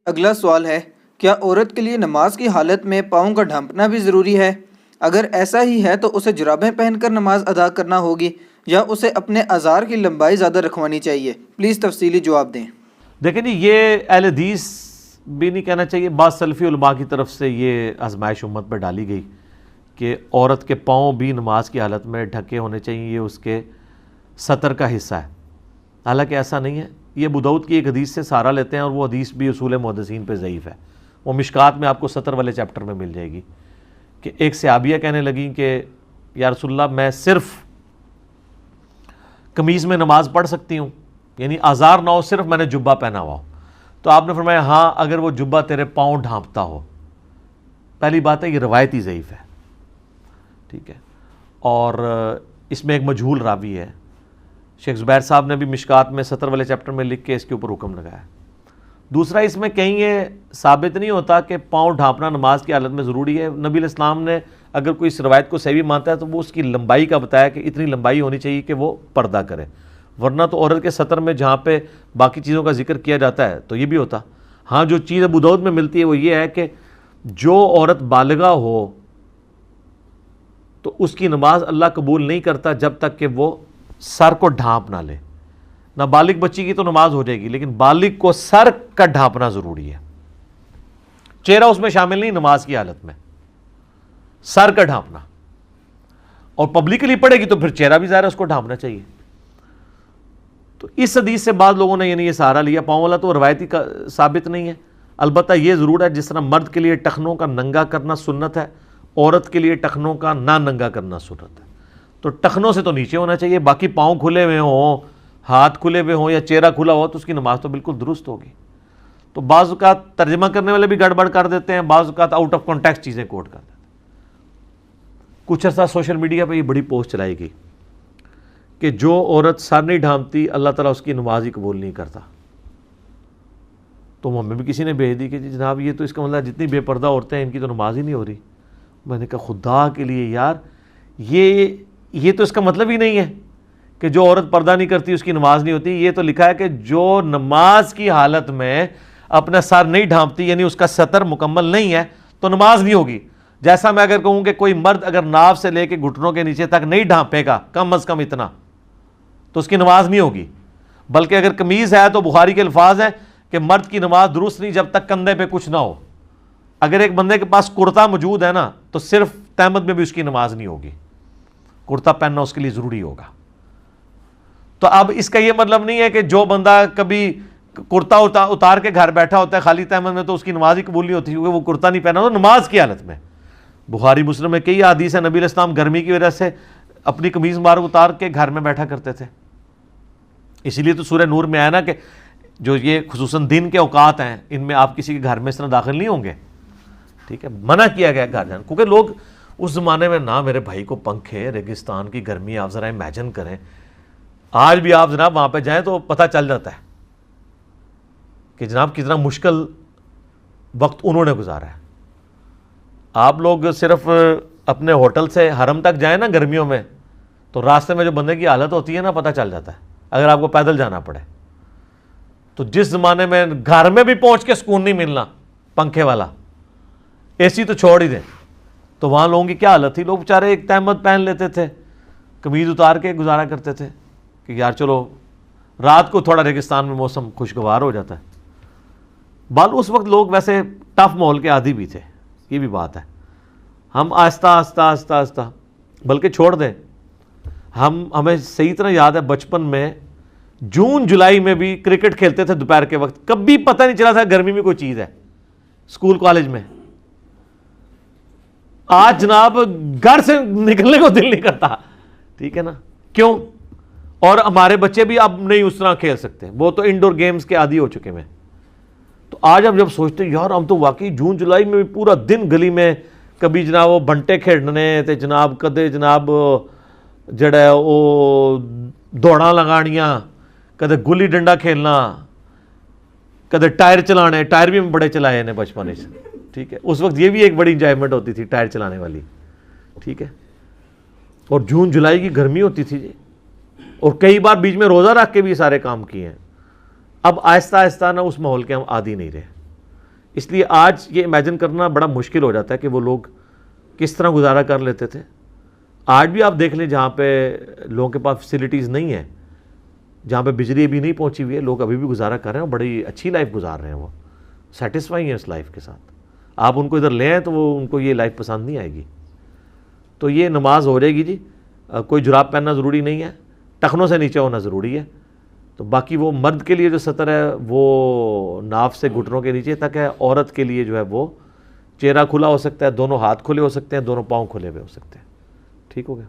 اگلا سوال ہے، کیا عورت کے لیے نماز کی حالت میں پاؤں کا ڈھانپنا بھی ضروری ہے؟ اگر ایسا ہی ہے تو اسے جرابیں پہن کر نماز ادا کرنا ہوگی یا اسے اپنے ازار کی لمبائی زیادہ رکھوانی چاہیے؟ پلیز تفصیلی جواب دیں۔ دیکھیں جی، یہ اہل حدیث بھی نہیں کہنا چاہیے، بعض سلفی علماء کی طرف سے یہ آزمائش امت پر ڈالی گئی کہ عورت کے پاؤں بھی نماز کی حالت میں ڈھکے ہونے چاہیے، یہ اس کے سطر کا حصہ ہے۔ حالانکہ ایسا نہیں ہے، یہ ابو داؤد کی ایک حدیث سے سہارا لیتے ہیں، اور وہ حدیث بھی اصول محدثین پہ ضعیف ہے۔ وہ مشکات میں آپ کو سطر والے چیپٹر میں مل جائے گی کہ ایک صحابیہ کہنے لگیں کہ یا رسول اللہ، میں صرف قمیض میں نماز پڑھ سکتی ہوں، یعنی آزار نہ ہو، صرف میں نے جبہ پہنا ہوا ہو۔ تو آپ نے فرمایا ہاں، اگر وہ جبہ تیرے پاؤں ڈھانپتا ہو۔ پہلی بات ہے یہ روایتی ضعیف ہے، ٹھیک ہے، اور اس میں ایک مجہول راوی ہے۔ شیخ زبیر صاحب نے بھی مشکات میں سطر والے چیپٹر میں لکھ کے اس کے اوپر حکم لگایا۔ دوسرا، اس میں کہیں یہ ثابت نہیں ہوتا کہ پاؤں ڈھانپنا نماز کی حالت میں ضروری ہے۔ نبی علیہ السلام نے اگر کوئی اس روایت کو صحیح مانتا ہے تو وہ اس کی لمبائی کا بتایا کہ اتنی لمبائی ہونی چاہیے کہ وہ پردہ کرے، ورنہ تو عورت کے سطر میں جہاں پہ باقی چیزوں کا ذکر کیا جاتا ہے تو یہ بھی ہوتا۔ ہاں، جو چیز ابو داؤد میں ملتی ہے وہ یہ ہے کہ جو عورت بالغہ ہو تو اس کی نماز اللہ قبول نہیں کرتا جب تک کہ وہ سر کو ڈھانپ نہ لے۔ نابالغ بچی کی تو نماز ہو جائے گی، لیکن بالغ کو سر کا ڈھانپنا ضروری ہے۔ چہرہ اس میں شامل نہیں نماز کی حالت میں، سر کا ڈھانپنا، اور پبلکلی پڑھے گی تو پھر چہرہ بھی ظاہر ہے اس کو ڈھانپنا چاہیے۔ تو اس حدیث سے بعض لوگوں نے یعنی یہ سہارا لیا۔ پاؤں والا تو روایتی کا ثابت نہیں ہے، البتہ یہ ضرور ہے جس طرح مرد کے لیے ٹخنوں کا ننگا کرنا سنت ہے، عورت کے لیے ٹخنوں کا نہ ننگا کرنا سنت ہے۔ تو ٹخنوں سے تو نیچے ہونا چاہیے، باقی پاؤں کھلے ہوئے ہوں، ہاتھ کھلے ہوئے ہوں یا چہرہ کھلا ہو تو اس کی نماز تو بالکل درست ہوگی۔ تو بعض اوقات ترجمہ کرنے والے بھی گڑبڑ کر دیتے ہیں، بعض اوقات آؤٹ آف کانٹیکسٹ چیزیں کوٹ کر دیتے ہیں۔ کچھ عرصہ سوشل میڈیا پہ یہ بڑی پوسٹ چلائی گئی کہ جو عورت سر نہیں ڈھانپتی اللہ تعالیٰ اس کی نماز ہی قبول نہیں کرتا۔ تو ہمیں بھی کسی نے بھیج دی کہ جی جناب یہ تو اس کا مطلب جتنی بے پردہ عورتیں ہیں ان کی تو نماز ہی نہیں ہو رہی۔ میں نے کہا خدا کے لیے یار، یہ تو اس کا مطلب ہی نہیں ہے کہ جو عورت پردہ نہیں کرتی اس کی نماز نہیں ہوتی۔ یہ تو لکھا ہے کہ جو نماز کی حالت میں اپنا سر نہیں ڈھانپتی، یعنی اس کا سطر مکمل نہیں ہے، تو نماز نہیں ہوگی۔ جیسا میں اگر کہوں کہ کوئی مرد اگر ناف سے لے کے گھٹنوں کے نیچے تک نہیں ڈھانپے گا کم از کم اتنا، تو اس کی نماز نہیں ہوگی۔ بلکہ اگر قمیض ہے تو بخاری کے الفاظ ہیں کہ مرد کی نماز درست نہیں جب تک کندھے پہ کچھ نہ ہو۔ اگر ایک بندے کے پاس کرتا موجود ہے نا تو صرف تہمت میں بھی اس کی نماز نہیں ہوگی، کرتا پہننا اس کے لیے ضروری ہوگا۔ تو اب اس کا یہ مطلب نہیں ہے کہ جو بندہ کبھی کرتا اتار کے گھر بیٹھا ہوتا ہے خالی تہمت میں تو اس کی نماز ہی قبول نہیں ہوتی، کیونکہ وہ کرتا نہیں پہنا تو نماز کی حالت میں۔ بخاری مسلم میں کئی حدیث ہیں، نبی علیہ السلام گرمی کی وجہ سے اپنی قمیض مبارک اتار کے گھر میں بیٹھا کرتے تھے۔ اسی لیے تو سورہ نور میں آیا نا کہ جو یہ خصوصاً دن کے اوقات ہیں ان میں آپ کسی کے گھر میں اس طرح داخل نہیں ہوں گے، ٹھیک ہے، منع کیا گیا گھر جانا۔ کیونکہ لوگ اس زمانے میں نہ میرے بھائی کو پنکھے، ریگستان کی گرمی، آپ ذرا امیجن کریں، آج بھی آپ جناب وہاں پہ جائیں تو پتہ چل جاتا ہے کہ جناب کتنا مشکل وقت انہوں نے گزارا ہے۔ آپ لوگ صرف اپنے ہوٹل سے حرم تک جائیں نا گرمیوں میں تو راستے میں جو بندے کی حالت ہوتی ہے نا پتہ چل جاتا ہے، اگر آپ کو پیدل جانا پڑے تو۔ جس زمانے میں گھر میں بھی پہنچ کے سکون نہیں ملنا پنکھے والا، اے سی تو چھوڑ ہی دیں، تو وہاں لوگوں کی کیا حالت تھی۔ لوگ بیچارے ایک تہمت پہن لیتے تھے، قمیض اتار کے گزارا کرتے تھے کہ یار چلو رات کو تھوڑا ریگستان میں موسم خوشگوار ہو جاتا ہے۔ بال اس وقت لوگ ویسے ٹف ماحول کے عادی بھی تھے، یہ بھی بات ہے۔ ہم آہستہ آہستہ آہستہ آہستہ بلکہ چھوڑ دیں، ہمیں صحیح طرح یاد ہے بچپن میں جون جولائی میں بھی کرکٹ کھیلتے تھے دوپہر کے وقت، کبھی پتہ نہیں چلا تھا گرمی میں کوئی چیز ہے اسکول کالج میں۔ آج جناب گھر سے نکلنے کو دل نہیں کرتا، ٹھیک ہے نا، کیوں؟ اور ہمارے بچے بھی اب نہیں اس طرح کھیل سکتے، وہ تو انڈور گیمز کے عادی ہو چکے ہیں۔ تو آج ہم جب سوچتے ہیں یار ہم تو واقعی جون جولائی میں بھی پورا دن گلی میں کبھی جناب وہ بنٹے کھیڈنے تے جناب، کدے جناب جڑا ہے وہ دوڑاں لگانیاں، کدے گلی ڈنڈا کھیلنا، کدے ٹائر چلانے، ٹائر بھی بڑے چلائے نے بچپن سے، ٹھیک ہے۔ اس وقت یہ بھی ایک بڑی انجوائمنٹ ہوتی تھی ٹائر چلانے والی، ٹھیک ہے۔ اور جون جولائی کی گرمی ہوتی تھی جی، اور کئی بار بیچ میں روزہ رکھ کے بھی سارے کام کیے ہیں۔ اب آہستہ آہستہ نا اس ماحول کے ہم عادی نہیں رہے، اس لیے آج یہ امیجن کرنا بڑا مشکل ہو جاتا ہے کہ وہ لوگ کس طرح گزارا کر لیتے تھے. آج بھی آپ دیکھ لیں جہاں پہ لوگوں کے پاس فیسلٹیز نہیں ہیں, جہاں پہ بجلی ابھی نہیں پہنچی ہوئی ہے, لوگ ابھی بھی گزارا کر رہے ہیں اور بڑی اچھی لائف گزار رہے ہیں, وہ سیٹسفائی ہیں اس لائف کے ساتھ. آپ ان کو ادھر لے آئیں تو وہ ان کو یہ لائف پسند نہیں آئے گی. تو یہ نماز ہو جائے گی جی. کوئی جراب پہننا ضروری نہیں ہے, ٹخنوں سے نیچے ہونا ضروری ہے. تو باقی وہ مرد کے لیے جو سطر ہے وہ ناف سے گھٹنوں کے نیچے تک ہے, عورت کے لیے جو ہے وہ چہرہ کھلا ہو سکتا ہے, دونوں ہاتھ کھلے ہو سکتے ہیں, دونوں پاؤں کھلے ہوئے ہو سکتے ہیں. ٹھیک ہو گیا.